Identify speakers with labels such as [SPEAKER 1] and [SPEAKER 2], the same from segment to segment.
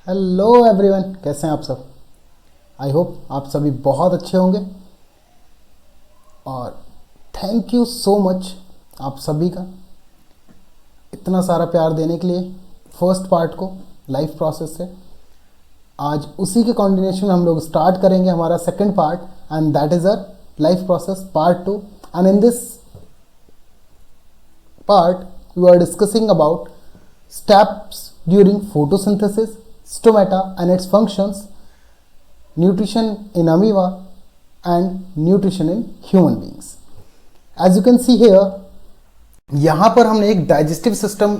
[SPEAKER 1] Hello everyone, कैसे हैं आप सब। आई होप आप सभी बहुत अच्छे होंगे और थैंक यू सो मच आप सभी का इतना सारा प्यार देने के लिए। फर्स्ट पार्ट को लाइफ प्रोसेस से आज उसी के कॉन्टिन्यूशन में हम लोग स्टार्ट करेंगे हमारा second part, and that is uh life process part 2। And in this part we are discussing about steps during photosynthesis, stomata and its functions, nutrition in amoeba and nutrition in human beings. As you can see here, यहाँ पर हमने एक digestive system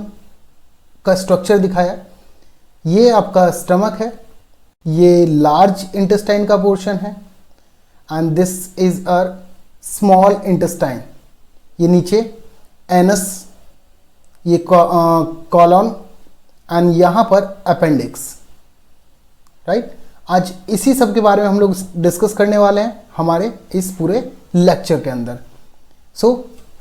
[SPEAKER 1] का structure दिखाया। ये आपका stomach है, ये लार्ज इंटेस्टाइन का पोर्शन है and this is a small intestine. ये नीचे एनस, ये कॉलॉन एंड यहाँ पर अपेंडिक्स, राइट। आज इसी सब के बारे में हम लोग डिस्कस करने वाले हैं हमारे इस पूरे लेक्चर के अंदर। So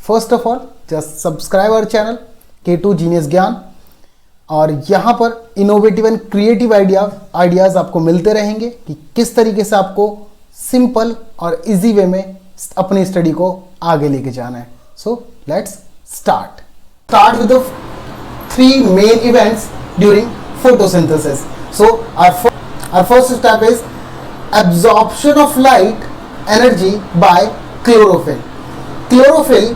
[SPEAKER 1] first of all just subscribe our channel K2 genius ज्ञान, और यहाँ पर इनोवेटिव एंड क्रिएटिव आइडियाज़ आपको मिलते रहेंगे कि किस तरीके से आपको सिंपल और इजी वे में अपनी स्टडी को आगे लेके जाना है। So let's start with the three main events during photosynthesis. So our first step is absorption of light energy by chlorophyll. Chlorophyll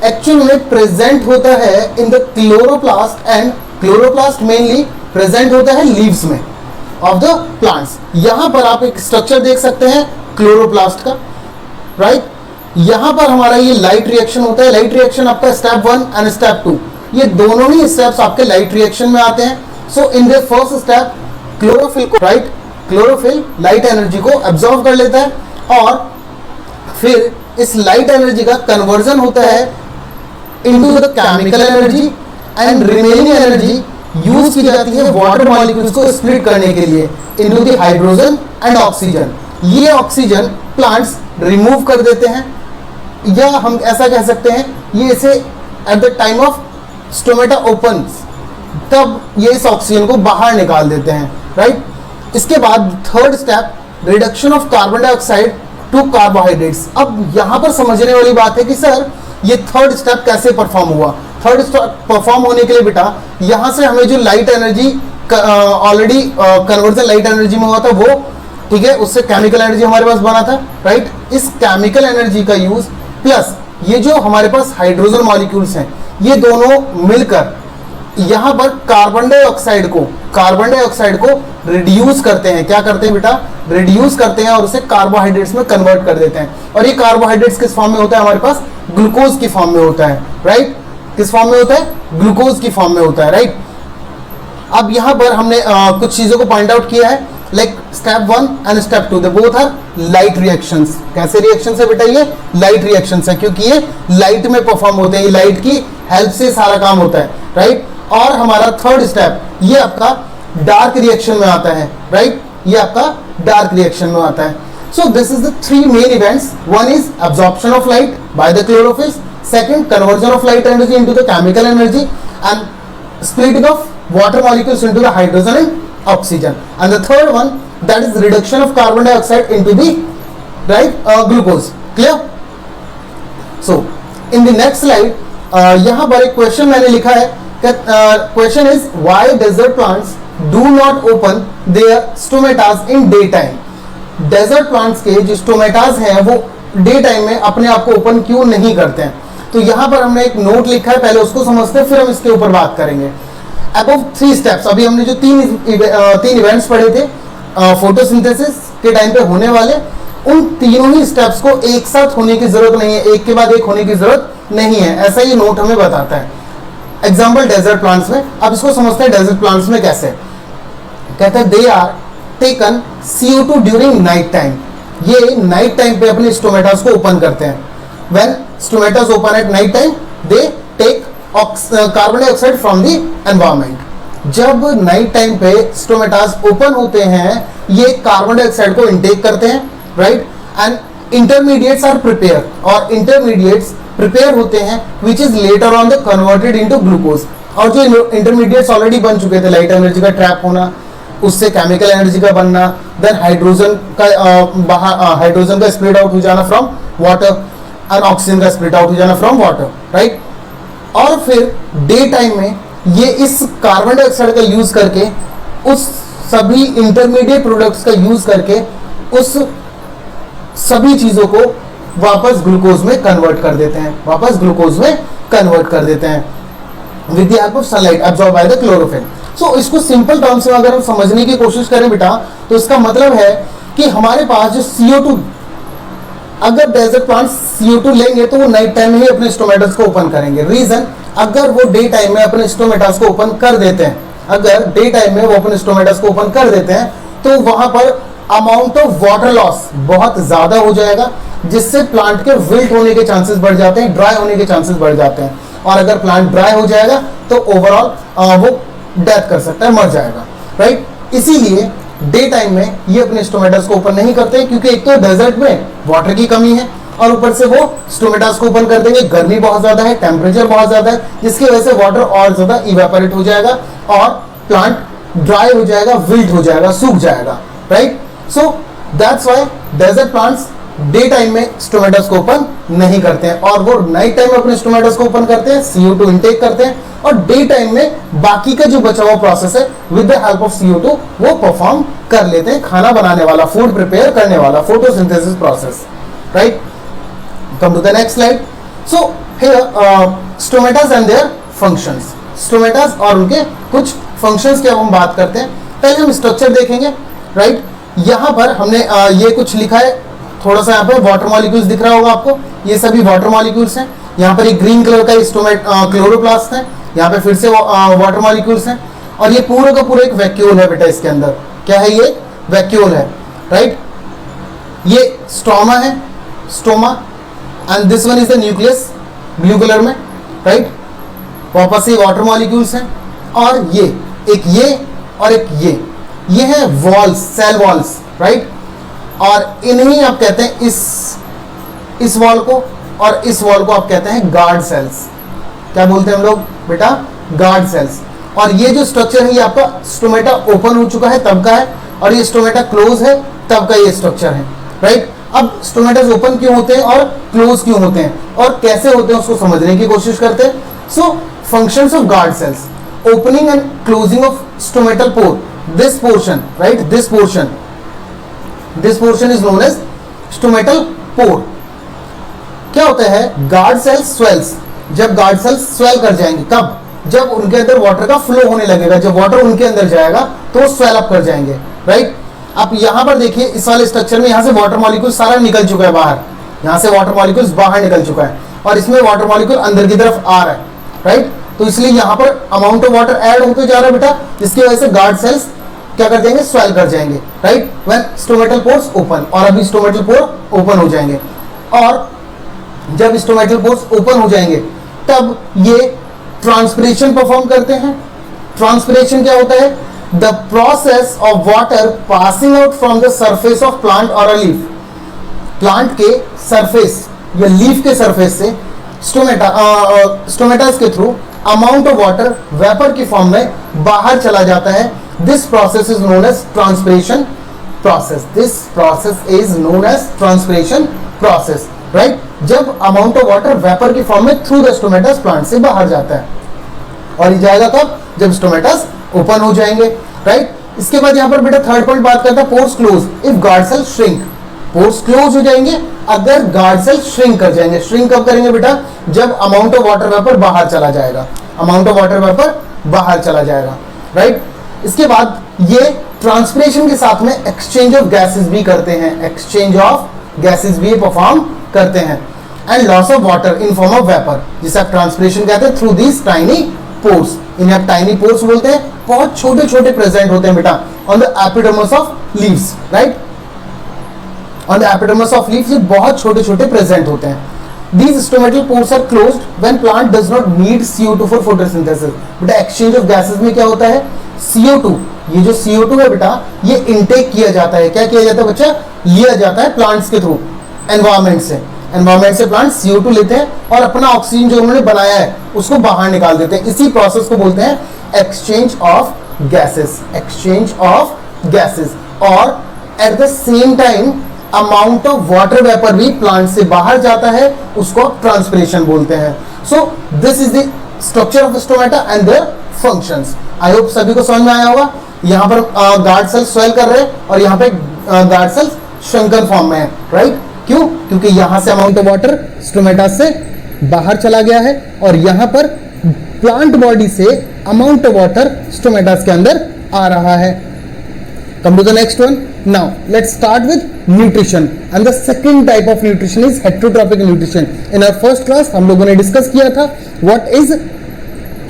[SPEAKER 1] actually में present होता है in the chloroplast, and chloroplast mainly present होता है leaves में of the plants. यहाँ पर आप एक स्ट्रक्चर देख सकते हैं chloroplast का, right? यहाँ पर हमारा ये लाइट रिएक्शन होता है। लाइट रिएक्शन आपका स्टेप 1 एंड स्टेप 2, ये दोनों ही स्टेप्स आपके लाइट रिएक्शन में आते हैं। So in the first step chlorophyll को, राइट, क्लोरोफिल लाइट एनर्जी को एब्जॉर्ब कर लेता है और फिर इस लाइट एनर्जी का कन्वर्जन होता है into the chemical energy, and remaining energy use की जाती है वाटर मॉलिक्यूल्स को स्प्लिट करने के लिए into the hydrogen and oxygen. ये ऑक्सीजन प्लांट्स रिमूव कर देते हैं, या हम ऐसा कह सकते हैं ये इसे at the time of stomata opens तब ये इस ऑक्सीजन को बाहर निकाल देते हैं, राइट। इसके बाद third step reduction of carbon dioxide to carbohydrates. अब यहां पर समझने वाली बात है कि सर ये थर्ड स्टेप कैसे परफॉर्म हुआ। थर्ड स्टेप परफॉर्म होने के लिए बेटा यहां से हमें जो light energy already conversion light energy में हुआ था वो, ठीक है, उससे केमिकल एनर्जी हमारे पास बना था, राइट। इस केमिकल एनर्जी का यूज प्लस ये जो हमारे पास हाइड्रोजन मॉलिक्यूल्स हैं ये दोनों मिलकर यहां पर कार्बन डाइऑक्साइड को रिड्यूस करते हैं। क्या करते हैं बेटा? रिड्यूस करते हैं और उसे कार्बोहाइड्रेट्स में कन्वर्ट कर देते हैं। और ये कार्बोहाइड्रेट्स किस फॉर्म में होता है? हमारे पास ग्लूकोज की फॉर्म में होता है, राइट। किस फॉर्म में होता है? ग्लूकोज की फॉर्म में होता है, राइट। अब यहां पर हमने कुछ चीजों को पॉइंट आउट किया है, like step 1 and step 2 they both are light reactions. कैसे रिएक्शंस है बेटा? ये लाइट रिएक्शंस है, क्योंकि ये लाइट में परफॉर्म होते हैं, ये लाइट की हेल्प से सारा काम होता है, राइट। और हमारा थर्ड स्टेप ये आपका डार्क रिएक्शन में आता है, राइट। ये आपका डार्क रिएक्शन में आता है। सो this is the three main events. One is absorption of light by the chlorophylls, second conversion of light energy into the chemical energy, and splitting of water molecules into the hydrogen and oxygen, and the third one that is reduction of carbon dioxide into the glucose. Clear? So in the next slide यहाँ पर एक question मैंने लिखा है। Question is why desert plants do not open their stomatas in daytime. Desert plants के जो stomatas हैं वो डे टाइम में अपने आप को ओपन क्यों नहीं करते हैं? तो यहाँ पर हमने एक नोट लिखा है, पहले उसको समझते हैं फिर हम इसके ऊपर बात करेंगे। Above 3 steps, अभी हमने जो तीन इवेंट्स पढ़े थे फोटोसिंथेसिस के टाइम पे होने वाले, उन तीनों ही स्टेप्स को एक साथ होने की जरूरत नहीं है, एक के बाद एक होने की जरूरत नहीं है, ऐसा ये नोट हमें बताता है। एग्जाम्पल डेजर्ट प्लांट्स में, अब इसको समझते हैं डेजर्ट प्लांट्स में कैसे। कहते हैं they are taken CO2 during night time. ये नाइट टाइम पे अपने स्टोमेटास को ओपन करते हैं। When stomatas open at night time they take carbon dioxide from the environment. जब नाइट टाइम पे स्टोमेटास ओपन होते हैं ये कार्बन डाइऑक्साइड को इनटेक करते हैं, right. And intermediates are prepare, और इंटरमीडिएट्स प्रिपेयर होते हैं which is later on the converted into glucose. और जो इंटरमीडिएट्स ऑलरेडी बन चुके थे, लाइट एनर्जी का ट्रैप होना, उससे केमिकल एनर्जी का बनना, देन हाइड्रोजन का स्प्लिट आउट हो जाना फ्रॉम वाटर एंड ऑक्सीजन का स्प्लिट आउट हो जाना फ्रॉम वाटर, राइट। और फिर डे टाइम में ये इस कार्बन डाइऑक्साइड का यूज करके उस सभी इंटरमीडिएट प्रोडक्ट्स का यूज करके उस सभी चीजों को वापस ग्लूकोज में कन्वर्ट कर देते हैं, with the help of sunlight absorb by the chlorophyll. So इसको सिंपल टर्म्स में अगर हम समझने की कोशिश करें बेटा, तो इसका मतलब है कि हमारे पास जो CO2, अगर डेजर्ट प्लांट CO2 लेंगे तो वो नाइट टाइम में ही अपने स्टोमेटास को ओपन करेंगे। रीजन, अगर वो डे टाइम में अपने स्टोमेटास को ओपन कर देते हैं, तो वहां पर अमाउंट ऑफ वाटर लॉस बहुत ज्यादा हो जाएगा, जिससे प्लांट के विल्ट होने के चांसेस बढ़ जाते हैं, ड्राई होने के चांसेस बढ़ जाते हैं। और अगर प्लांट ड्राई हो जाएगा तो ओवरऑल वो डेथ कर सकता है, मर जाएगा, राइट। इसीलिए डे टाइम में ये अपने स्टोमेटास को ओपन नहीं करते, क्योंकि एक तो डेजर्ट में वाटर की कमी है और ऊपर से वो स्टोमेटास को ओपन कर देंगे, गर्मी बहुत ज्यादा है, टेम्परेचर बहुत ज्यादा है, जिसकी वजह से वाटर और ज्यादा इवेपोरेट हो जाएगा और प्लांट ड्राई हो जाएगा, विल्ट हो जाएगा, सूख जाएगा, right. So that's why desert plants day time में स्टोमेटास को ओपन नहीं करते हैं, और वो नाइट टाइम में अपने स्टोमेटास को ओपन करते हैं, CO2 इनटेक करते हैं, और डे टाइम में बाकी का जो बचा हुआ प्रोसेस है with the help of CO2 वो परफॉर्म कर लेते हैं, खाना बनाने वाला, फूड प्रिपेयर करने वाला, photosynthesis process, right. Come to the next slide. So here stomatas and their functions, stomatas और उनके कुछ फंक्शंस की अब हम बात करते हैं। पहले हम स्ट्रक्चर देखेंगे, राइट। यहां पर हमने ये कुछ लिखा है, थोड़ा सा यहाँ पे वाटर मॉलिक्यूल्स दिख रहा होगा आपको, ये सभी वाटर मॉलिक्यूल्स हैं। यहाँ पर एक ग्रीन कलर का क्लोरोप्लास्ट है, यहाँ पे फिर से वाटर मॉलिक्यूल्स हैं, और ये पूरा का पूरा एक वैक्यूल है बेटा। इसके अंदर क्या है? ये वैक्यूल है, राइट। ये स्टोमा है, stoma, and this one is the nucleus, blue colour में, राइट। वापस से वाटर मॉलिक्यूल्स हैं, और ये और एक ये है वॉल्स, सेल वॉल्स, राइट। और इन्हीं आप कहते हैं इस वॉल को, और इस वॉल को आप कहते हैं गार्ड सेल्स। क्या बोलते हैं हम लोग बेटा? Guard cells. और ये जो स्ट्रक्चर है ये आपका स्टोमेटा ओपन हो चुका है तब का है, और ये स्टोमेटा क्लोज है तब का ये स्ट्रक्चर है, राइट। अब स्टोमेटास ओपन क्यों होते हैं और क्लोज क्यों होते हैं और कैसे होते हैं उसको समझने की कोशिश करते हैं। So functions of guard cells, opening and closing of stomatal pore, this portion, right, this portion is known as stomatal pore. क्या होता है? गार्ड सेल्स स्वेल्स, जब गार्ड सेल्स स्वेल कर जाएंगे, कब? जब उनके अंदर वाटर का फ्लो होने लगेगा, जब वाटर उनके अंदर जाएगा तो वो स्वेल अप कर जाएंगे, राइट। आप यहां पर देखिए इस वाले स्ट्रक्चर में, यहां से वाटर मॉलिक्यूल सारा निकल चुका है बाहर, यहां से वाटर मॉलिक्यूल्स बाहर निकल चुका है, और इसमें वाटर मॉलिक्यूल अंदर की तरफ आ रहा है, राइट। तो इसलिए यहां पर अमाउंट ऑफ वाटर ऐड होते जा रहा है बेटा, जिसकी वजह से गार्ड सेल्स क्या कर देंगे? स्वेल कर जाएंगे, right, when stomatal pores open. और अभी स्टोमेटल पोर ओपन हो जाएंगे, और जब स्टोमेटल पोर्स ओपन हो जाएंगे तब ये ट्रांसपिरेशन परफॉर्म करते हैं। ट्रांसपिरेशन क्या होता है? The process of water passing out from the surface of plant और अ लीफ। प्लांट के सरफेस या लीफ के सरफेस से स्टोमेटास के through amount of water vapour की फॉर्म में बाहर चला जाता है। This process is known as transpiration process. This process is known as transpiration process, right. जब अमाउंट ऑफ वाटर वेपर की फॉर्म में थ्रू द स्टोमेटास प्लांट से बाहर जाता है, और ये जाएगा कब? जब स्टोमेटास ओपन हो जाएंगे, राइट। इसके बाद यहां पर बेटा थर्ड पॉइंट बात करता है pores close if guard cell shrink. Pores close हो जाएंगे अगर गार्ड सेल श्रिंक कर जाएंगे। श्रिंक कब करेंगे बेटा? जब अमाउंट ऑफ वाटर वेपर बाहर चला जाएगा, अमाउंट ऑफ वाटर वेपर बाहर चला जाएगा, राइट। इसके बाद ये ट्रांसपिरेशन के साथ में एक्सचेंज ऑफ गैसेस भी करते हैं, एक्सचेंज ऑफ गैसेस भी परफॉर्म करते हैं, and loss of water in form of vapour, जिसे आप ट्रांसपिरेशन कहते हैं, थ्रू दीज टाइनी पोर्स। इन्हें आप टाइनी पोर्स बोलते हैं। बहुत छोटे छोटे प्रेजेंट होते हैं बेटा on the epidermis of leaves, right. On the epidermis of leaves ये बहुत छोटे छोटे प्रेजेंट होते हैं। These stomatal pores are closed when plant does not need CO2 for photosynthesis. बेटा एक्सचेंज ऑफ गैसेस में क्या होता है? CO2, ये जो CO2 है बेटा ये इनटेक किया जाता है। क्या किया जाता है बच्चा? लिया जाता है प्लांट्स के थ्रू, एनवायरमेंट से। एनवायरमेंट से प्लांट CO2 लेते हैं और अपना ऑक्सीजन जो उन्होंने बनाया है उसको बाहर निकाल देते हैं। इसी प्रोसेस को बोलते हैं exchange of gases, exchange of gases, और at the same time amount of water vapor भी प्लांट से बाहर जाता है, उसको ट्रांसपिरेशन बोलते हैं. So this is the structure of stomata and their functions. I hope सभी को समझ में आया होगा. यहाँ पर गार्ड सेल्स स्वेल कर रहे हैं और यहाँ पे गार्ड सेल्स श्रंकन फॉर्म में है, राइट? क्यों? क्योंकि यहाँ से अमाउंट ऑफ वाटर स्टोमेटा से बाहर चला गया है और यहाँ पर प्लांट बॉडी से अमाउंट ऑफ वाटर स्टोमेटास के अंदर आ रहा है. Come to the next one. Now let's start with nutrition, and the second type of nutrition is heterotrophic nutrition. In our first class हम लोगों ने डिस्कस किया था व्हाट इज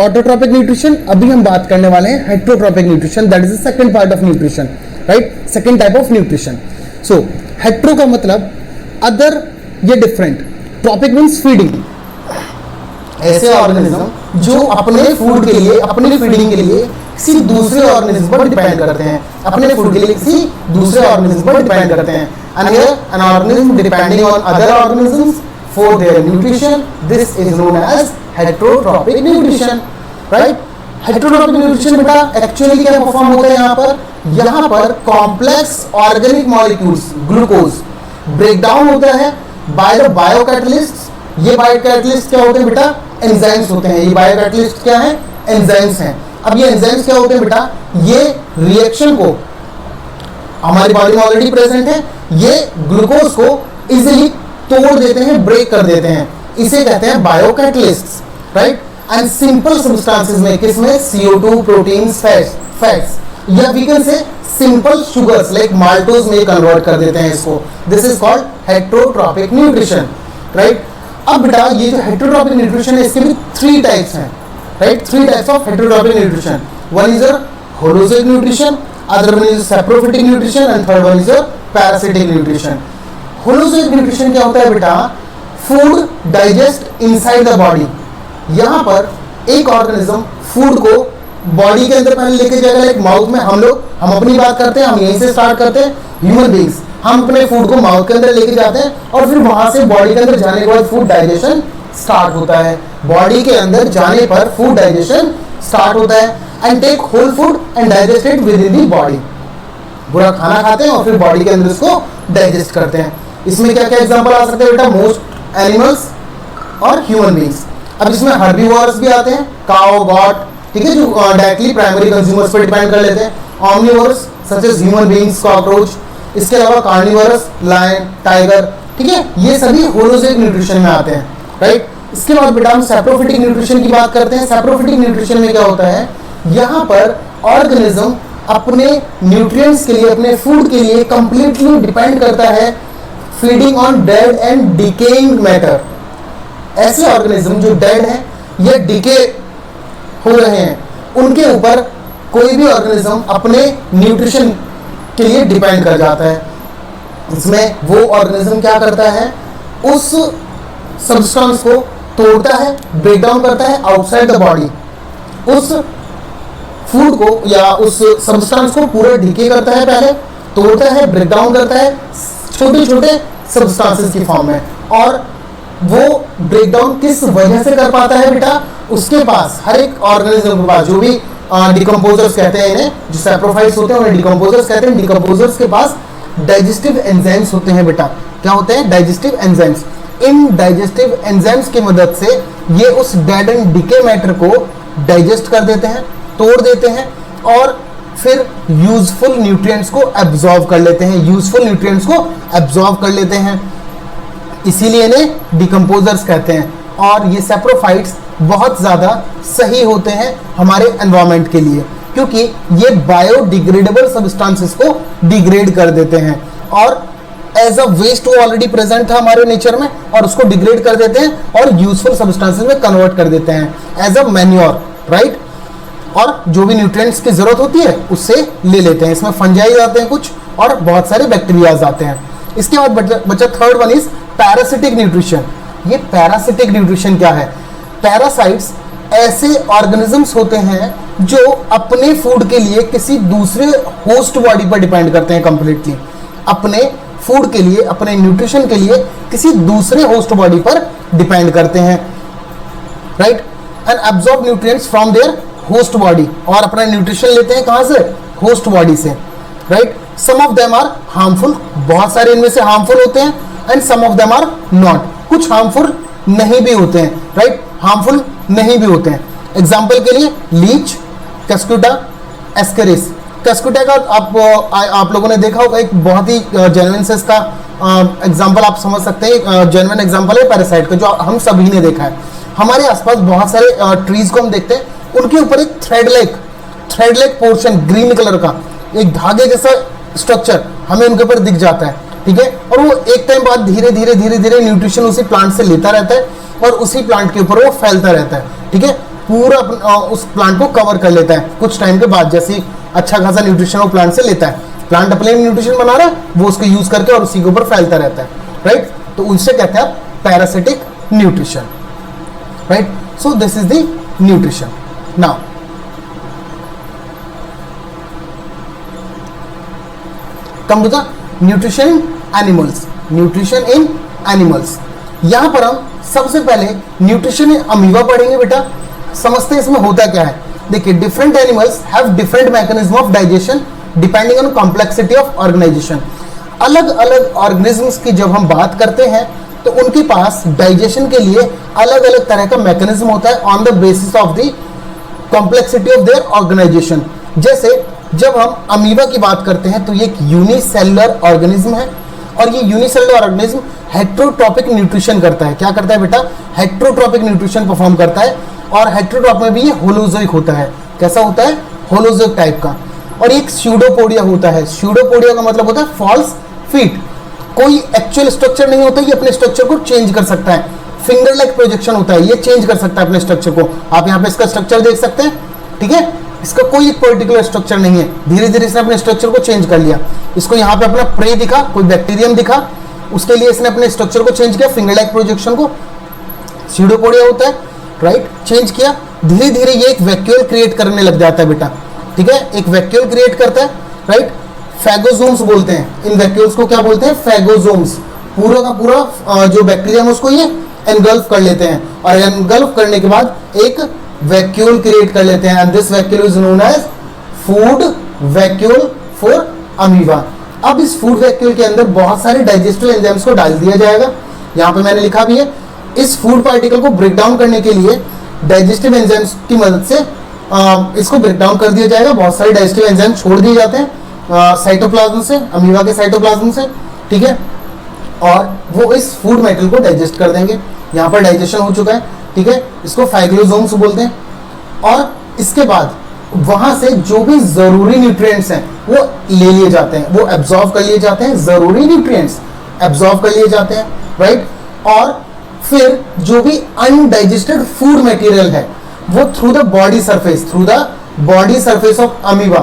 [SPEAKER 1] ऑटोट्रॉपिक न्यूट्रिशन. अभी हम बात करने वाले हैं heterotrophic nutrition, that is the second part of nutrition, right? Second type of nutrition. So hetero का मतलब अदर, ये डिफरेंट. Trophic means feeding. ऐसे ऑर्गेनिज्म जो अपने फूड के लिए, अपने फीडिंग के लिए किसी दूसरे ऑर्गेनिज्म पर डिपेंड करते हैं, अपने फूड के लिए किसी दूसरे ऑर्गेनिज्म पर डिपेंड करते हैं. And here an organism depending on other organisms for their nutrition, this is known as heterotrophic nutrition, right? Heterotrophic nutrition बेटा एक्चुअली क्या परफॉर्म होता है यहाँ पर? यहाँ पर complex organic molecules glucose break down होता है बाय द बायोकैटलिस्ट. ये बायोकैटलिस्ट क्या होते हैं बेटा? एंजाइम्स होते हैं. ये बायोकैटलिस्ट क्या है? एंजाइम्स हैं. अब ये एंजाइम्स क्या होते हैं बेटा? ये रिएक्शन को, हमारी बॉडी में ऑलरेडी प्रेजेंट है, ये ग्लूकोज को इजीली तोड़ देते हैं, ब्रेक कर देते हैं. इसे कहते हैं biocatalysts, right? And simple substances में, किसमें? CO2, प्रोटीन्स, फैट्स, या we can say simple sugars like maltose में कन्वर्ट कर देते हैं इसको. This is called heterotrophic nutrition, right? अब बेटा ये जो हेटेरोट्रॉपिक न्यूट्रिशन है इसके भी 3 टाइप्स हैं, right? 3 types of heterotrophic nutrition. One is holozoic nutrition, other one is saprophytic nutrition, and third one is parasitic nutrition. Holozoic nutrition क्या होता है बेटा? Food digest inside the body. यहाँ पर एक ऑर्गेनिज्म फूड को बॉडी के अंदर पहले लेके जाएगा, लाइक माउथ में. हम अपनी बात करते हैं, हम यहीं से स्टार्ट करते हैं. ह्यूमन बींग्स, हम अपने फूड को माउथ के अंदर लेके जाते हैं और फिर वहां से बॉडी के अंदर जाने के बाद फूड डाइजेशन स्टार्ट होता है. बॉडी के अंदर जाने पर फूड डाइजेशन स्टार्ट होता है and take whole food and digest it within the body. पूरा खाना खाते हैं और फिर बॉडी के अंदर इसको डाइजेस्ट करते हैं. इसमें क्या क्या एग्जांपल आ सकते हैं बेटा? मोस्ट एनिमल्स और ह्यूमन बींग्स. अब इसमें हर्बीवोरस भी आते हैं, काउ, गॉट, ठीक है, जो डायरेक्टली प्राइमरी कंज्यूमर्स पर डिपेंड कर लेते हैं. Omnivorous such as human beings, cockroach. इसके अलावा कार्निवोरस, लायन, टाइगर, ठीक है, ये सभी होलोजिक न्यूट्रिशन में आते हैं, राइट? इसके बाद बेटा हम सैप्रोफिटिक न्यूट्रिशन की बात करते हैं. सैप्रोफिटिक न्यूट्रिशन में क्या होता है? यहाँ पर ऑर्गेनिज्म अपने न्यूट्रिएंट्स के लिए, अपने फूड के लिए कंप्लीटली डिपेंड करता है feeding on dead and decaying matter. ऐसे ऑर्गेनिज्म जो डेड हैं या डिके हो रहे हैं, उनके ऊपर कोई भी ऑर्गेनिज्म अपने न्यूट्रिशन के लिए डिपेंड कर जाता है. इसमें वो ऑर्गेनिज्म क्या करता है? उस सब्सटेंस को तोड़ता है, ब्रेक डाउन करता है आउटसाइड द बॉडी. उस फूड को या उस सब्सटेंस को पूरा डीके करता है, पहले तोड़ता है, ब्रेक डाउन करता है छोटे छोटे सब्सटेंसेस की फॉर्म में. और वो ब्रेक डाउन किस वजह से कर पाता है बेटा? उसके पास, हर एक ऑर्गेनिज्म के पास, जो भी डिकम्पोजर्स कहते हैं इन्हें, जो सैप्रोफाइट्स होते हैं उन्हें डिकम्पोजर्स कहते हैं. डिकम्पोजर्स के पास डाइजेस्टिव एंजाइम्स होते हैं बेटा. क्या होते हैं? Digestive enzymes. इन डाइजेस्टिव एंजाइम्स की मदद से ये उस डेड एंड डिके मैटर को डाइजेस्ट कर देते हैं, तोड़ देते हैं और फिर यूजफुल न्यूट्रिएंट्स को एब्जॉर्ब कर लेते हैं, यूजफुल न्यूट्रिएंट्स को एब्जॉर्ब कर लेते हैं. इसीलिए इन्हें डिकम्पोजर्स कहते हैं. और ये सैप्रोफाइट्स बहुत ज़्यादा सही होते हैं हमारे एनवायरनमेंट के लिए, क्योंकि ये बायोडिग्रेडेबल सब्सटेंसेस को डिग्रेड कर देते हैं और एज अ वेस्ट वो ऑलरेडी प्रेजेंट था हमारे नेचर में और उसको डिग्रेड कर देते हैं और यूजफुल सब्सटेंसेस में कन्वर्ट कर देते हैं एज अ मैन्योर, राइट? और जो भी न्यूट्रिएंट्स की जरूरत होती है उससे ले लेते हैं. इसमें फंजाई आते हैं कुछ और बहुत सारे बैक्टीरियाज आते हैं. इसके बाद बच्चा third one is parasitic nutrition. ये पैरासिटिक न्यूट्रिशन क्या है? पैरासाइट्स ऐसे ऑर्गेनिजम्स होते हैं जो अपने फूड के लिए किसी दूसरे होस्ट बॉडी पर डिपेंड करते हैं कंप्लीटली. अपने फूड के लिए, अपने न्यूट्रिशन के लिए किसी दूसरे होस्ट बॉडी पर डिपेंड करते हैं, right? And absorb nutrients from their host body, और अपना न्यूट्रिशन लेते हैं कहां से? होस्ट बॉडी से, right. Some of them are harmful, बहुत सारे इनमें से हार्मफुल होते हैं, and some of them are not, कुछ हार्मफुल नहीं भी होते हैं, राइट, हार्मफुल नहीं भी होते हैं। एग्जाम्पल के लिए लीच, कैस्कुटा, एस्केरिस। कैस्कुटा का आप लोगों ने देखा होगा, एक बहुत ही जेन्युइन से इसका एग्जाम्पल आप समझ सकते हैं, जेन्युइन एग्जाम्पल है पैरासाइट का, जो हम सभी ने देखा है। हमारे आसपास बहुत सारे ट्रीज को हम देखते हैं, उनके ऊपर एक thread like portion green colour का एक धागे जैसा स्ट्रक्चर हमें उनके ऊपर दिख जाता है, ठीक है। और वो एक टाइम बाद धीरे धीरे न्यूट्रिशन उसी प्लांट से लेता रहता है और उसी प्लांट के ऊपर वो फैलता रहता है, ठीक है, पूरा उस प्लांट को कवर कर लेता है कुछ टाइम के बाद। जैसे अच्छा खासा न्यूट्रिशन वो प्लांट से लेता है, प्लांट अपने न्यूट्रिशन बना रहा है, वो उसको यूज करके और उसी के ऊपर फैलता रहता है, राइट। तो उनसे कहते हैं parasitic nutrition, right. So this is the nutrition. Now come to the nutrition in animals. Nutrition in animals, यहां पर हम सबसे पहले न्यूट्रिशन इन अमीबा पढ़ेंगे बेटा। समझते हैं इसमें होता क्या है। देखिए, different animals have different mechanism of digestion depending on complexity of organisation. अलग अलग ऑर्गेनिजम्स की जब हम बात करते हैं तो उनके पास डाइजेशन के लिए अलग अलग तरह का मैकेनिज्म होता है on the basis of the complexity of their organisation. जैसे जब हम अमीबा की बात करते हैं तो ये एक यूनिसेलुलर ऑर्गेनिज्म है, और ये यूनिसेलुलर ऑर्गेनिज्म हेट्रोट्रॉपिक न्यूट्रिशन करता है। क्या करता है बेटा? हेट्रोट्रॉपिक न्यूट्रिशन परफॉर्म करता है, और हेट्रोट्रॉप में भी ये होलोजोइक होता है। कैसा होता है? होलोजोइक टाइप का। और एक स्यूडोपोडिया होता है। स्यूडोपोडिया का मतलब होता है फॉल्स फीट। कोई एक्चुअल स्ट्रक्चर नहीं होता, ये अपने स्ट्रक्चर को चेंज कर सकता है। फिंगर लाइक प्रोजेक्शन होता है, ये चेंज कर सकता है अपने स्ट्रक्चर को। आप यहाँ पे इसका स्ट्रक्चर देख सकते हैं, ठीक है। इसका कोई एक पर्टिकुलर स्ट्रक्चर नहीं है, धीरे धीरे इसने अपने स्ट्रक्चर को चेंज कर लिया। इसको यहाँ पे अपना प्रे दिखा, कोई बैक्टीरियम दिखा, उसके लिए इसने अपने स्ट्रक्चर को चेंज किया, फिंगर लाइक प्रोजेक्शन को। स्यूडोपोडिया होता है, राइट, चेंज किया। धीरे धीरे ये एक वैक्यूल क्रिएट करने लग जाता है बेटा, ठीक है, एक वैक्यूल क्रिएट करता है, राइट। फैगोजोम्स बोलते हैं इन वैक्यूल्स को, क्या बोलते हैं? फैगोजोम्स। पूरा का पूरा जो बैक्टीरिया है उसको ये एनगल्फ कर लेते हैं, और एनगल्फ करने के बाद एक वैक्यूल क्रिएट कर लेते हैं, and this vacuole is known as food vacuole for amoeba. अब इस फूड वैक्यूल के अंदर बहुत सारे डाइजेस्टिव एंजाइम्स को डाल दिया जाएगा। यहाँ पे मैंने लिखा भी है, इस फूड पार्टिकल को ब्रेक डाउन करने के लिए डाइजेस्टिव एंजाइम्स की मदद से इसको ब्रेक डाउन कर दिया जाएगा। बहुत सारे डाइजेस्टिव एंजाइम छोड़ दिए जाते हैं साइटोप्लाज्म से, अमीबा के साइटोप्लाज्म से, ठीक है, और वो इस फूड मेटेरियल को डाइजेस्ट कर देंगे। यहाँ पर डाइजेशन हो चुका है, ठीक है, इसको फाइग्लोसोम्स बोलते हैं। और इसके बाद वहां से जो भी जरूरी न्यूट्रिएंट्स हैं वो ले लिए जाते हैं, वो एब्जॉर्व कर लिए जाते हैं, जरूरी न्यूट्रिएंट्स एब्जॉर्व कर लिए जाते हैं, राइट। और फिर जो भी अनडाइजेस्टेड फूड मटेरियल है वो through the body surface of amoeba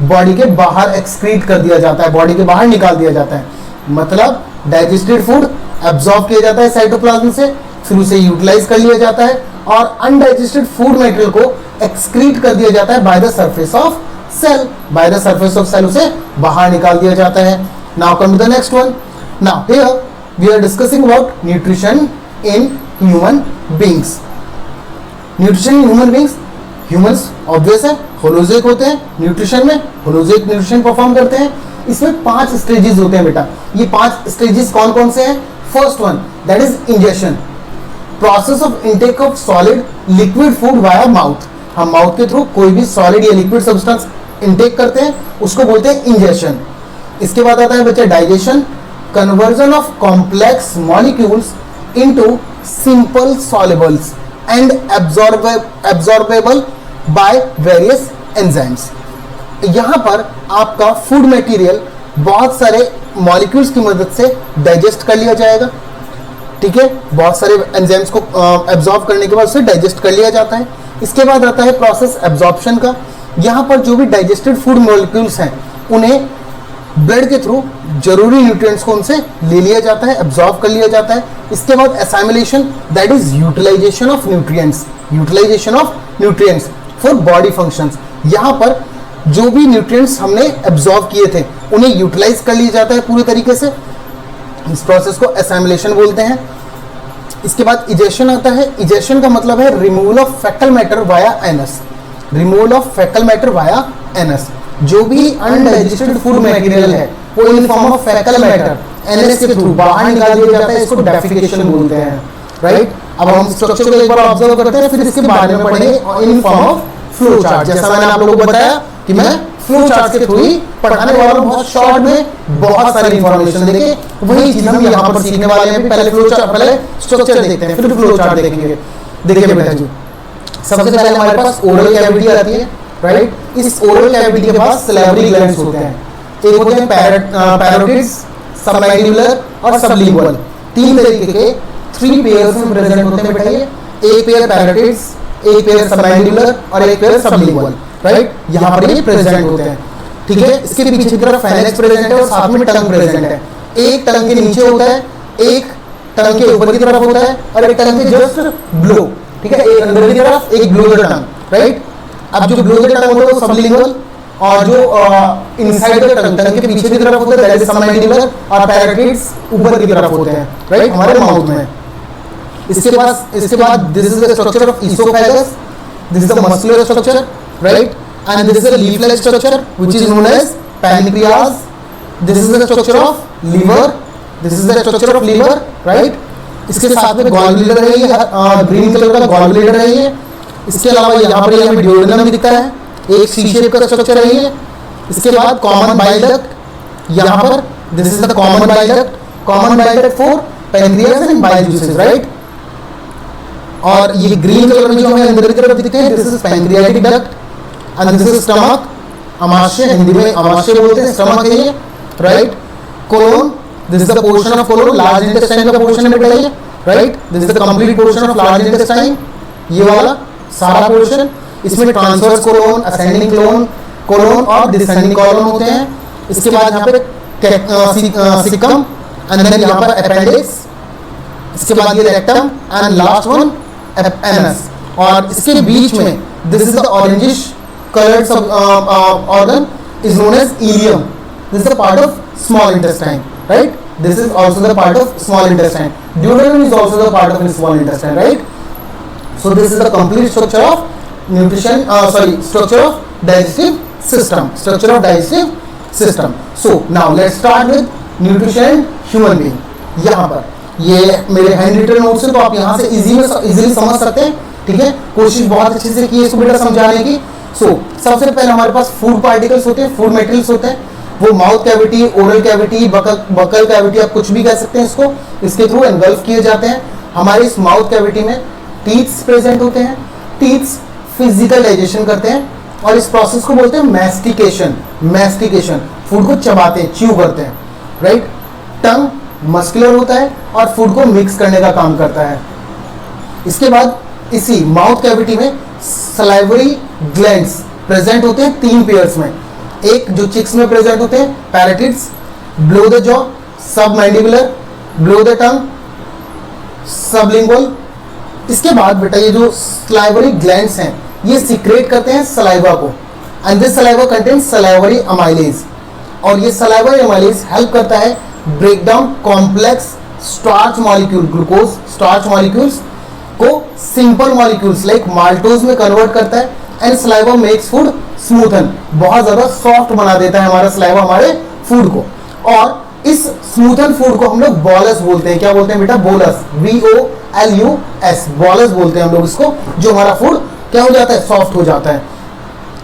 [SPEAKER 1] body के बाहर एक्सक्रीट कर दिया जाता है, बॉडी के बाहर निकाल दिया जाता है। मतलब डाइजेस्टेड फूड एब्जॉर्व किया जाता है साइटोप्लाज्म से, फिर उसे यूटिलाइज कर लिया जाता है, और अनडाइजेस्टेड फूड मटेरियल को एक्सक्रीट कर दिया जाता है by the surface of cell. By the surface of cell उसे बाहर निकाल दिया जाता है। Now come to the next one. Now here we are discussing about nutrition in human beings. Nutrition in human beings, humans obvious है holozoic होते हैं, nutrition में होलोजोइक न्यूट्रिशन परफॉर्म करते हैं। इसमें 5 स्टेजेस होते हैं बेटा। ये 5 स्टेजेस कौन कौन से हैं? First one that is ingestion, process of intake of solid liquid food via mouth. हम माउथ के थ्रू कोई भी सॉलिड या लिक्विड सब्सटेंस इनटेक करते हैं, उसको बोलते हैं इंजेशन। इसके बाद आता है बच्चा digestion, conversion of complex molecules into simple solubles and absorbable by various enzymes. यहां पर आपका फूड मटेरियल बहुत सारे मॉलिक्यूल्स की मदद से डाइजेस्ट कर लिया जाएगा, ठीक है, बहुत सारे एंजाइम्स को एब्जॉर्ब करने के बाद उसे डाइजेस्ट कर लिया जाता है। इसके बाद आता है प्रोसेस एब्जॉर्प्शन का। यहां पर जो भी डाइजेस्टेड फूड मॉलिक्यूल्स हैं उन्हें ब्लड के थ्रू जरूरी न्यूट्रिएंट्स को उनसे ले लिया जाता है, एब्जॉर्ब कर लिया जाता है। इसके बाद assimilation that is utilisation of nutrients for body functions. यहां पर जो भी न्यूट्रिएंट्स हमने एब्जॉर्ब किए थे उन्हें यूटिलाइज कर लिया जाता है पूरे तरीके से। इस प्रोसेस को असाइमिलेशन बोलते हैं। इसके बाद इजेशन आता है। इजेशन का मतलब है removal of faecal matter via anus. Removal of faecal matter via NS. जो भी अनडाइजेस्टेड फूड मटेरियल है वो इन form of faecal matter NS के थ्रू बाहर निकाल दिया जाता है, इसको डेफिकेशन बोलते हैं, राइट। अब हम स्ट्रक्चर को एक बार ऑब्जर्व करते हैं, फिर इसके बारे में पढ़ेंगे इन फॉर्म ऑफ फ्लो चार्ट। जैसा मैंने आप लोगों को बताया कि मैं फ्लो चार्ट के थ्रू ही पढ़ाने वाला हूं, बहुत शॉर्ट में बहुत सारी इंफॉर्मेशन देके वही चीज हम यहाँ पर सीखने वाले हैं। पहले फ्लो चार्ट, पहले स्ट्रक्चर देखते हैं, फिर फ्लो चार्ट देखेंगे। देखिए बेटा जी, सबसे पहले हमारे पास ओरल कैविटी आती है, राइट। इस ओरल कैविटी के पास सैलिवरी ग्लैंड्स होते हैं। एक होते हैं पैरोटिड्स, सबमैंडिबुलर और सबलिंगुअल। तीन तरीके के 3 पेयर्स में प्रेजेंट होते हैं बेटा। ये एक पेयर पैरोटिड्स, एक पेयर सबमैंडिबुलर और एक पेयर सबलिंगुअल, राइट। यहाँ पर ये प्रेजेंट होते हैं, ठीक है। इसके पीछे की तरफ फाइनेक्स प्रेजेंट है और साथ में टंग प्रेजेंट है। एक टंग के नीचे होता है, एक टंग के ऊपर की तरफ होता है और एक टंग के जस्ट ब्लो, ठीक है। एक अंदर की तरफ, एक ब्लो द टंग, राइट। अब जो ब्लो द टंग होता है वो सबलिंगुअल, और जो इनसाइड द टंग, टंग के पीछे की तरफ होता है दैट इज सबमैंडिबुलर, और पैरोटिड्स ऊपर की तरफ होते हैं, राइट, हमारे माउथ में। इसके बाद this is the structure of oesophagus, this is the muscular structure, right, and this is the leafless structure which is known as pancreas. This is the structure of liver, this is the structure of liver, right. इसके साथ में gall bladder है, ये green colour का gall bladder है ये। इसके अलावा यहाँ पर हमें ड्यूडेनम दिखता है, एक सी शेप का स्ट्रक्चर है ये। इसके बाद कॉमन बाइल डक्ट, यहाँ पर this is the common bile duct for pancreas and bile juices, right. और ये ग्रीन कलर में जो हमें अंदर की तरफ दिखते हैं this is pancreatic duct and this is stomach, अमाशय, हिंदी में अमाशय बोलते हैं, स्टमक है ये, right. Colon, this is the portion of colon, large intestine का पोर्शन है बेटा ये, right. This is the complete portion of large intestine, ये वाला सारा पोर्शन। इसमें ट्रांसवर्स कोलोन, असेंडिंग कोलोन और डिसेंडिंग कोलोन होते हैं। इसके बाद यहाँ पे सिकम एंड देन यहाँ पर अपेंडिक्स, इसके बाद ये rectum and last one anus. और इसके बीच में this is the orangish coloured organ is known as ileum, this is the part of small intestine, right? This is also the part of small intestine. Duodenum is also the part of small intestine, right? So this is the complete structure of nutrition. Structure of digestive system. Structure of digestive system. So now let's start with nutrition human being. यहाँ पर ये मेरे hand written notes है, तो आप यहाँ से easily समझ सकते हैं, ठीक है। कोशिश बहुत अच्छे से की है इसको बेटा समझाने की। सबसे पहले हमारे पास फूड पार्टिकल्स होते हैं, फूड मटेरियल्स होते हैं, वो mouth cavity, oral cavity, buccal cavity, आप कुछ भी कह सकते हैं इसको, इसके थ्रू एनगल्फ किए जाते हैं। हमारे इस माउथ कैविटी में टीथ्स प्रेजेंट होते हैं। टीथ्स फिजिकल डाइजेशन करते हैं और इस प्रोसेस को बोलते हैं मैस्टिकेशन, फूड को चबाते हैं, च्यू करते हैं, राइट। टंग मस्कुलर होता है और फूड को मिक्स करने का काम करता है। इसके बाद इसी माउथ कैविटी में सलाइवरी ग्लैंड्स प्रेजेंट होते हैं 3 पेयर्स में। एक जो चिक्स में प्रेजेंट होते हैं parotids, below the jaw, submandibular, below the tongue, sublingual. इसके बाद बेटा ये जो सलाइवरी ग्लैंड्स हैं ये सीक्रेट करते हैं सलाइवा को, and this saliva contains salivary amylase, और ये सलाइवरी अमाइलेज हेल्प करता है break down complex starch molecule, glucose starch molecules को सिंपल मॉलिक्यूल्स लाइक माल्टोज में कन्वर्ट करता है, and saliva makes food smoothen, बहुत ज्यादा सॉफ्ट बना देता है हमारा सलाइवा हमारे फूड को। और इस स्मूथन फूड को हम लोग बोलस बोलते हैं। क्या बोलते हैं बेटा? बोलस, BOLUS, बोलस बोलते हैं हम लोग इसको, जो हमारा फूड क्या हो जाता है? सॉफ्ट हो जाता है।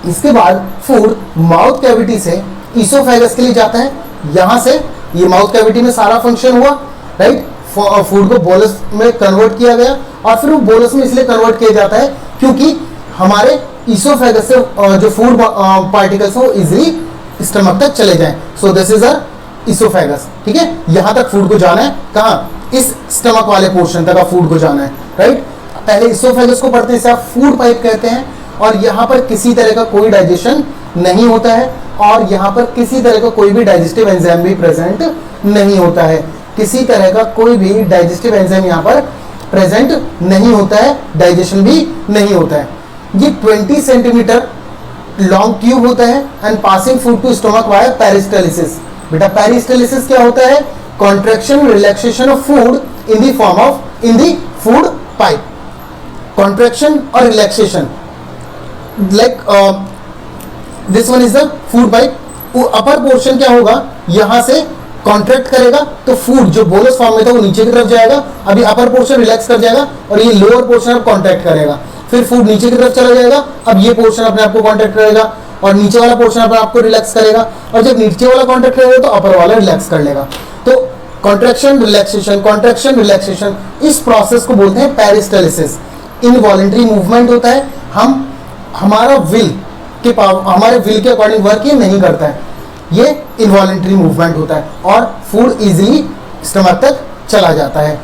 [SPEAKER 1] इसके बाद फूड माउथ कैविटी से इसोफेगस के लिए जाता है। यहां से ये माउथ कैविटी में सारा फंक्शन हुआ, राइट। फूड को बोलस में कन्वर्ट किया गया, और फिर वो बोलस में इसलिए कन्वर्ट किया जाता है क्योंकि हमारे इसोफेगस से जो फूड पार्टिकल्स हो इजीली स्टमक तक चले जाएं। सो दिस इज अ इसोफेगस, ठीक है। यहां तक फूड को जाना है, कहां? इस स्टमक वाले पोर्शन तक फूड को जाना है, राइट। पहले इसोफेगस को पढ़ते हैं, इसे आप फूड पाइप कहते हैं, और यहाँ पर किसी तरह का कोई डाइजेशन नहीं होता है, और यहाँ पर किसी तरह का कोई भी डाइजेस्टिव एंजाइम भी प्रेजेंट नहीं होता है। किसी तरह का कोई भी डाइजेस्टिव एंजाइम यहाँ पर प्रेजेंट नहीं होता है, डाइजेशन भी नहीं होता है। ये 20 सेंटीमीटर लॉन्ग ट्यूब होता है and passing food to stomach via peristalsis. बेटा पेरिस्टालिसिस क्या होता है? Contraction relaxation of food in the form of in the food pipe. Contraction और relaxation like this one is the food pipe. Upper portion क्या होगा, यहां से contract करेगा तो फूड जो बोलस फॉर्म में था वो नीचे की तरफ जाएगा, अभी अपर पोर्शन रिलैक्स कर जाएगा और ये लोअर पोर्शन अब कॉन्ट्रैक्ट करेगा, फिर फूड नीचे की तरफ चला जाएगा, अब ये पोर्शन अपने आप को कॉन्ट्रैक्ट करेगा और नीचे वाला पोर्शन अपने आप को रिलैक्स करेगा, और जब नीचे वाला कॉन्ट्रैक्ट करेगा तो अपर वाला रिलैक्स कर लेगा। तो कॉन्ट्रैक्शन रिलैक्सेशन, इस प्रोसेस को बोलते हैं पेरिस्टालिसिस। इनवॉलंटरी मूवमेंट होता है, हम हमारे विल के अकॉर्डिंग वर्क ये नहीं करता है, ये इनवॉलंटरी मूवमेंट होता है और फूड इजीली स्टमक तक चला जाता है।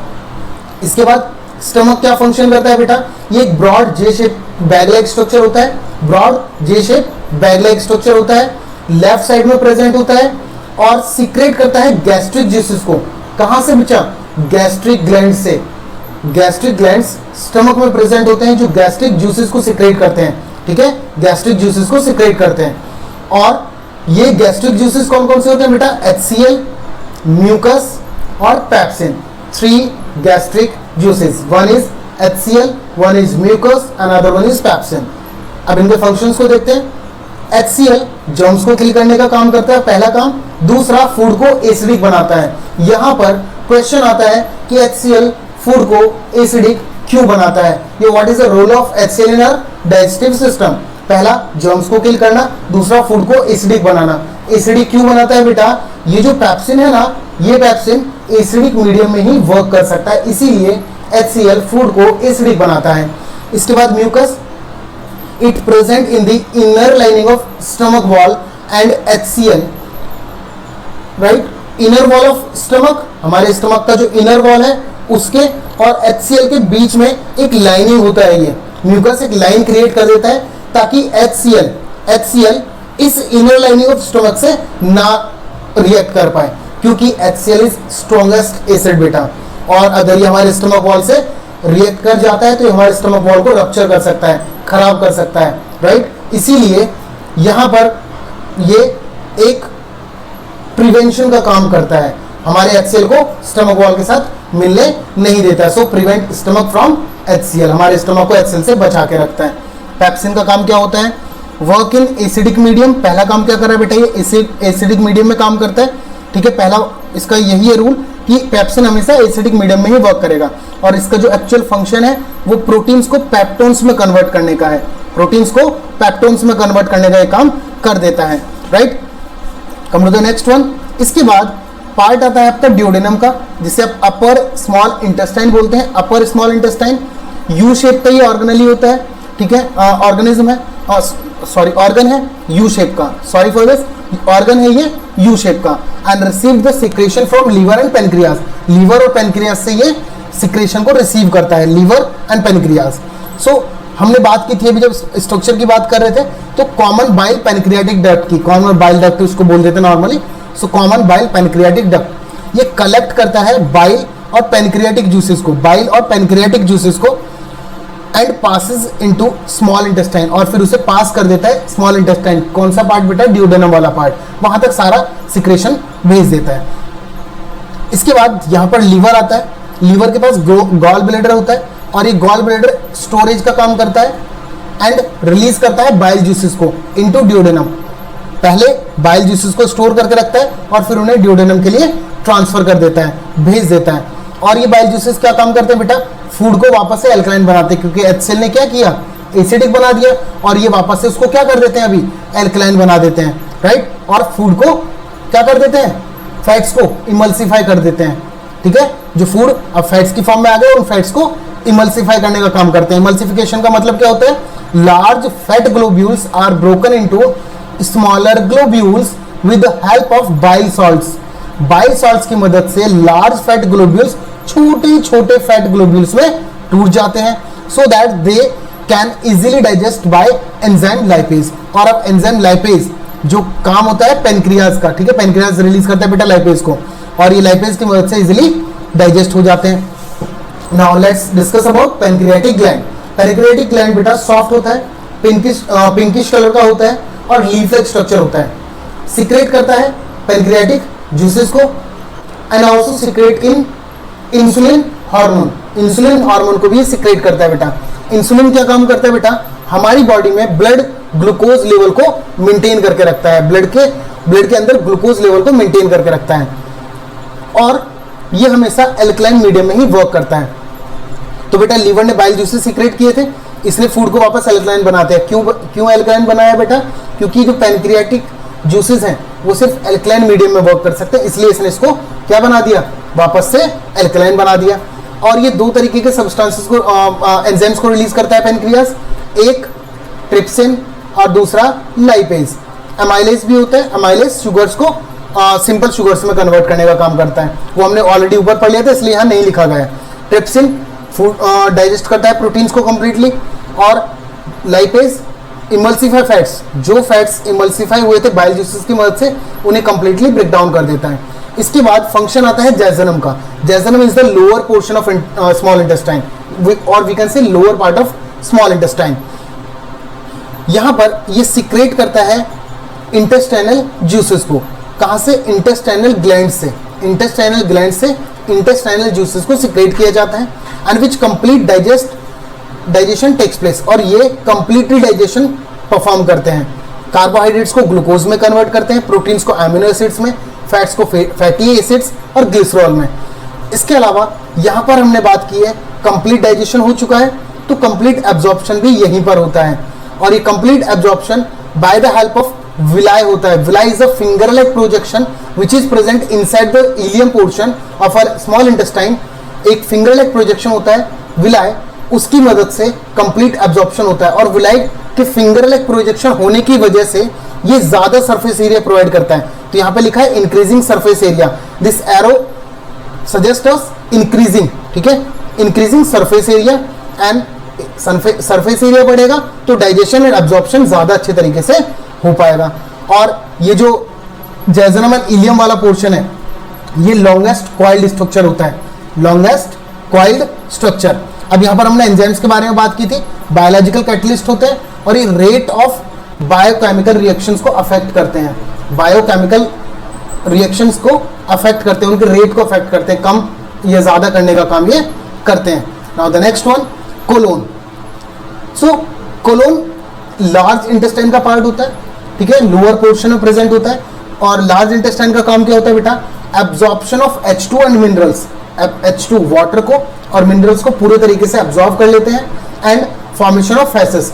[SPEAKER 1] इसके बाद स्टमक क्या फंक्शन करता है बेटा, ये एक broad J shape bag like structure होता है, broad J shape bag like structure होता है, लेफ्ट साइड में प्रेजेंट होता है और सीक्रेट करता है गैस्ट्रिक जूसेस को। कहां से बच्चा, गैस्ट्रिक ग्लैंड से। गैस्ट्रिक ग्लैंड्स स्टमक में प्रेजेंट होते हैं जो गैस्ट्रिक जूसेस को सीक्रेट करते हैं, ठीक है, गैस्ट्रिक जूसेस को सीक्रेट करते हैं। और ये गैस्ट्रिक जूसेस कौन कौन से होते हैं बेटा, HCl, म्यूकस और pepsin. 3 gastric juices, one is HCl, one is mucus, another one is pepsin. अब इनके फंक्शंस को देखते हैं। HCl जर्म्स को किल करने का काम करता है, पहला काम। दूसरा, फूड को एसिडिक बनाता है। यहां पर क्वेश्चन आता है कि HCl फूड को एसिडिक क्यों बनाता है, ये what is the role of HCl in our digestive system. पहला, जर्म्स को किल करना, दूसरा, फूड को एसिडिक बनाना। एसिडिक क्यों बनाता है बेटा, ये जो पेप्सिन है ना, ये पेप्सिन एसिडिक मीडियम में ही वर्क कर सकता है, इसीलिए HCl फूड को एसिडिक बनाता है। इसके बाद mucus, it present in the inner lining of stomach wall and HCl, right. Inner wall of stomach, हमारे स्टमक का जो इनर वॉल है उसके और HCl के बीच में एक लाइनिंग होता है, ये म्यूकस एक लाइन क्रिएट कर देता है ताकि HCl इस इनर लाइनिंग ऑफ स्टमक से ना रिएक्ट कर पाए, क्योंकि HCl इज स्ट्रॉन्गेस्ट एसिड बेटा, और अगर ये हमारे स्टमक वॉल से रिएक्ट कर जाता है तो ये हमारे स्टमक वॉल को रप्चर कर सकता है, खराब कर सकता है, राइट। इसीलिए यहां पर ये एक प्रिवेंशन का काम करता है, हमारे HCl को स्टमक वॉल के साथ मिलने नहीं देता है। सो प्रिवेंट स्टमक फ्रॉम HCl, हमारे स्टमक को HCl से बचा के रखता है। पेप्सिन का काम क्या होता है, वर्क इन एसिडिक मीडियम। पहला काम क्या कर रहा है बेटा, ये एसिडिक मीडियम में काम करता है, ठीक है। पहला इसका यही है रूल कि पेप्सिन हमेशा एसिडिक मीडियम में ही वर्क करेगा, और इसका जो एक्चुअल फंक्शन है वो प्रोटीन्स को पेप्टोन्स में कन्वर्ट करने का है, प्रोटीन्स को पेप्टोन्स में कन्वर्ट करने का ये काम कर देता है, right. Come to the next one. इसके बाद पार्ट आता है आपका ड्यूडेनम का, जिसे आप अपर स्मॉल इंटेस्टाइन बोलते हैं। Upper small intestine U shape का ये ऑर्गेनली होता है, ठीक है, ऑर्गेनिज्म है, सॉरी ऑर्गन है यू शेप का, सॉरी फॉर दिस, ऑर्गन है ये यू शेप का। And receive the secretion from liver and pancreas, liver और पेनक्रियाज से ये सिक्रेशन को रिसीव करता है, लीवर एंड पेनक्रियाज। सो हमने बात की थी अभी जब स्ट्रक्चर की बात कर रहे थे, तो कॉमन बाइल पेनक्रियाटिक डक्ट की, कॉमन बाइल डक्ट उसको बोल देते हैं normally. So common bile pancreatic duct ये कलेक्ट करता है बाइल और पेनक्रियाटिक जूसेस को, बाइल और पेनक्रियाटिक जूसेस को, and passes into small intestine, और फिर उसे पास कर देता है स्मॉल इंटेस्टाइन। कौन सा पार्ट बेटा, ड्यूडेनम वाला पार्ट, वहां तक सारा सिक्रेशन भेज देता है। इसके बाद यहां पर लीवर आता है, लीवर के पास गॉल ब्लैडर होता है, और ये गॉल ब्लैडर स्टोरेज का काम करता है एंड रिलीज करता है बाइल जूसेस को इनटू ड्यूडेनम। पहले बाइल जूसेस को स्टोर करके रखता है और फिर उन्हें ड्यूडेनम के लिए ट्रांसफर कर देता है, भेज देता है। और ये बाइल जूसेस क्या काम करते हैं बेटा, फूड को वापस से अल्कलाइन बनाते हैं, क्योंकि HCl ने क्या किया, एसिडिक बना दिया, और ये वापस से उसको क्या कर देते हैं, अभी अल्कलाइन बना देते हैं, राइट। और फूड को क्या कर देते हैं, फैट्स को इमल्सिफाई कर देते हैं, ठीक है। जो फूड अब फैट्स की फॉर्म में आ गए, उन फैट्स को इमल्सिफाई करने का काम करते हैं। इमल्सिफिकेशन का मतलब क्या होता है, large fat globules are broken into smaller globules with the help of bile salts. Bile salts की मदद से लार्ज फैट ग्लोब्यूल्स छोटे छोटे फैट ग्लोब्यूल्स में टूट जाते हैं, so that they can easily digest bye enzyme lipase. और अब एंजाइम लाइपेज जो काम होता है पेनक्रियाज का, ठीक है, पेनक्रियाज रिलीज करता है बेटा लाइपेज को, और ये लाइपेज की मदद से इजीली डाइजेस्ट हो जाते हैं। Now let's discuss about pancreatic gland. Pancreatic gland बेटा सॉफ्ट होता है, पिंकिश कलर का होता है और लीफ लाइक स्ट्रक्चर होता है। सीक्रेट करता है पैनक्रियाटिक जूसेस को and also secret in insulin hormone. Insulin hormone को भी सीक्रेट करता है बेटा। इंसुलिन क्या काम करता है बेटा, हमारी बॉडी में ब्लड ग्लूकोज लेवल को मेंटेन करके रखता है, ब्लड के अंदर ग्लूकोज लेवल को मेंटेन करके रखता है, और ये हमेशा एल्कलाइन मीडियम में ही वर्क करता है। तो बेटा लीवर ने बाइल जूसेस सीक्रेट किए थे, इसने फूड को वापस एल्कलाइन बनाते हैं। क्यों एल्कलाइन बनाया बेटा? क्योंकि जो पैनक्रियाटिक जूसेस हैं वो सिर्फ एल्कलाइन मीडियम में वर्क कर सकते हैं, इसलिए इसने इसको क्या बना दिया? वापस से एल्कलाइन बना दिया। और ये दो तरीके के सब्सटेंसेस को एंजाइम्स को रिलीज करता है पैनक्रियास, एक ट्रिप्सिन और दूसरा लाइपेज। एमाइलेज भी होता है, एमाइलेज शुगर्स को सिंपल शुगर्स में कन्वर्ट करने का काम करता है, वो हमने ऑलरेडी ऊपर पढ़ लिया था इसलिए यहाँ नहीं लिखा गया है। ट्रिप्सिन फूड डाइजेस्ट करता है प्रोटीन्स को कंप्लीटली, और लाइपेज इमल्सिफाई फैट्स, जो फैट्स इमल्सिफाई हुए थे बाइल जूसेस की मदद से, उन्हें कंप्लीटली ब्रेक डाउन कर देता है। इसके बाद फंक्शन आता है जैजनम का। Jejunum is the lower portion of small intestine, और we can say lower part of small intestine. यहां पर ये सीक्रेट करता है इंटेस्टाइनल जूसेस को। कहां से? इंटेस्टाइनल ग्लैंड से। इंटेस्टाइनल ग्लैंड से इंटेस्टाइनल जूसेस को सीक्रेट किया जाता है, and which complete digestion takes place, और ये कंप्लीटली डाइजेशन परफॉर्म करते हैं। कार्बोहाइड्रेट्स को ग्लूकोज में कन्वर्ट करते हैं, प्रोटीन्स को एमिनो एसिड्स में, फैट्स को फैटी एसिड्स और ग्लिसरॉल में। इसके अलावा यहाँ पर हमने बात की है कंप्लीट डाइजेशन हो चुका है, तो कंप्लीट एब्जॉर्प्शन भी यहीं पर होता है, और ये complete absorption by the help of villi होता है। Villi is a finger like projection which is present inside the ilium portion of a small intestine. एक फिंगर लाइक प्रोजेक्शन होता है विलाई, उसकी मदद से कंप्लीट एब्जॉर्प्शन होता है, और विलाई के फिंगर लाइक प्रोजेक्शन होने की वजह से ये ज्यादा सरफेस एरिया प्रोवाइड करता है। तो यहाँ पे लिखा है increasing surface area, this arrow suggest us increasing, ठीक है, increasing surface area, and surface area बढ़ेगा तो डाइजेशन एंड एब्जॉर्प्शन ज्यादा अच्छे तरीके से हो पाएगा। और ये जो जैजनम एंड इलियम वाला पोर्शन है, ये लॉन्गेस्ट कॉइल्ड स्ट्रक्चर होता है, लॉन्गेस्ट कॉइल्ड स्ट्रक्चर। अब यहाँ पर हमने एंजाइम्स के बारे में बात की थी, बायोलॉजिकल कैटलिस्ट होते हैं, और ये रेट ऑफ बायोकेमिकल रिएक्शंस को अफेक्ट करते हैं, बायोकेमिकल रिएक्शंस को अफेक्ट करते हैं, उनके रेट को अफेक्ट करते हैं, कम या ज्यादा करने का काम ये करते हैं। Now the next one, colon. So colon large intestine का पार्ट होता है, ठीक है, लोअर पोर्शन में प्रेजेंट होता है, और लार्ज इंटेस्टाइन का काम क्या होता है बेटा? Absorption of H2 and minerals, H2 water को और मिनरल्स को पूरे तरीके से एब्जॉर्ब कर लेते हैं, एंड फॉर्मेशन ऑफ फैसेस,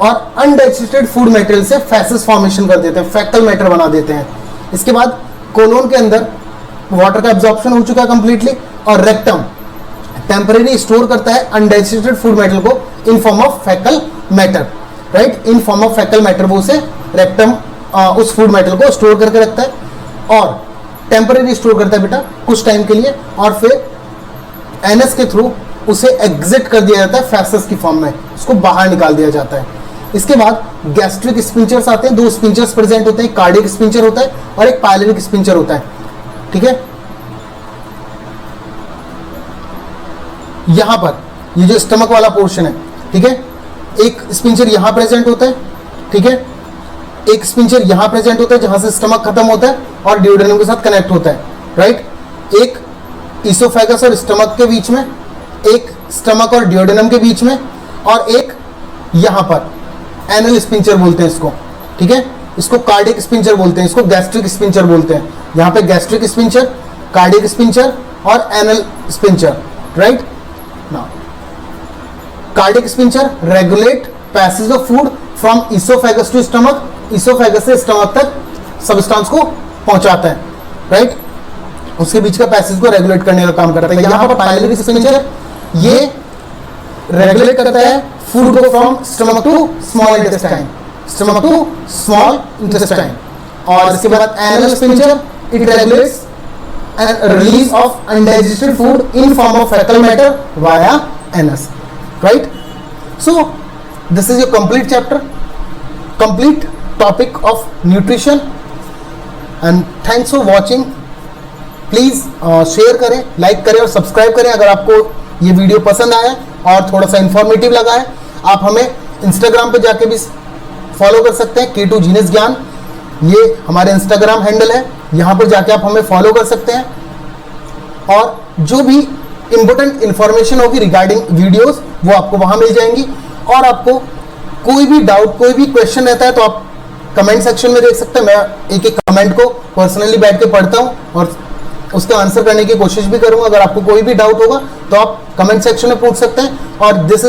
[SPEAKER 1] और अनडाइजेस्टेड फूड मटेरियल से फैसेस फॉर्मेशन कर देते हैं, फैक्टल मैटर बना देते हैं। इसके बाद कोलोन के अंदर वाटर का एब्जॉर्प्शन हो चुका है कंप्लीटली, और रेक्टम टेम्परेरी स्टोर करता है अनडाइजेस्टेड फूड मटेरियल को इन form of faecal matter, right, in form of faecal matter वो उसे रेक्टम उस फूड मटेरियल को स्टोर करके रखता है, और टेम्परेरी स्टोर करता है बेटा कुछ टाइम के लिए, और फिर एनएस के थ्रू उसे एग्जिट कर दिया जाता है फैसेस की फॉर्म में, उसको बाहर निकाल दिया जाता है। इसके बाद गैस्ट्रिक स्पिंचर्स आते हैं, दो स्पिंचर्स प्रेजेंट होते हैं, कार्डियक स्पिंचर होता है और एक पायलोरिक स्पिंचर होता है, ठीक है। यहां पर ये जो स्टमक वाला पोर्शन है, ठीक है, एक स्पिंचर यहां प्रेजेंट होता है, ठीक है, एक स्पिंचर यहां प्रेजेंट होता है जहां से स्टमक खत्म होता है और ड्यूडेनम के साथ कनेक्ट होता है, राइट। एक इसोफेगस और स्टमक के बीच में, एक स्टमक और ड्यूडेनम के बीच में, और एक यहां पर एनल स्पिंचर बोलते हैं इसको, ठीक है, इसको कार्डियक स्पिंचर बोलते हैं, इसको गैस्ट्रिक स्पिंचर बोलते हैं। यहां पे गैस्ट्रिक स्पिंचर, कार्डियक स्पिंचर और anal sphincter, right. Now cardiac sphincter regulate passage of food from oesophagus to stomach, oesophagus से स्टमक तक सब्सटेंस को पहुंचाता है, राइट, उसके बीच का पैसेज को रेगुलेट करने का काम करता है। यहां पर पायलोरिक स्पिंचर ये रेगुलेट करता है फूड को from stomach to small intestine, stomach to small intestine. और इसके बाद anal sphincter, it regulates release of undigested food in form of faecal matter via anus, right. So this is your complete chapter, complete topic of nutrition, and thanks for watching. Please share करें, like करें और subscribe करें अगर आपको ये video पसंद आया और थोड़ा सा इंफॉर्मेटिव लगा है। आप हमें इंस्टाग्राम पे जाके भी फॉलो कर सकते हैं, K2 जीनियस ज्ञान, ये हमारे इंस्टाग्राम हैंडल है, यहाँ पर जाके आप हमें फॉलो कर सकते हैं, और जो भी इंपॉर्टेंट इंफॉर्मेशन होगी रिगार्डिंग वीडियोस वो आपको वहाँ मिल जाएंगी, और आपको कोई भी डाउट, कोई भी क्वेश्चन रहता है तो आप कमेंट सेक्शन में देख सकते हैं। मैं एक एक कमेंट को पर्सनली बैठ के पढ़ता हूँ और उसका आंसर करने की कोशिश भी करूंगा। अगर आपको कोई भी डाउट होगा तो आप कमेंट सेक्शन में पूछ सकते हैं। और दिस इज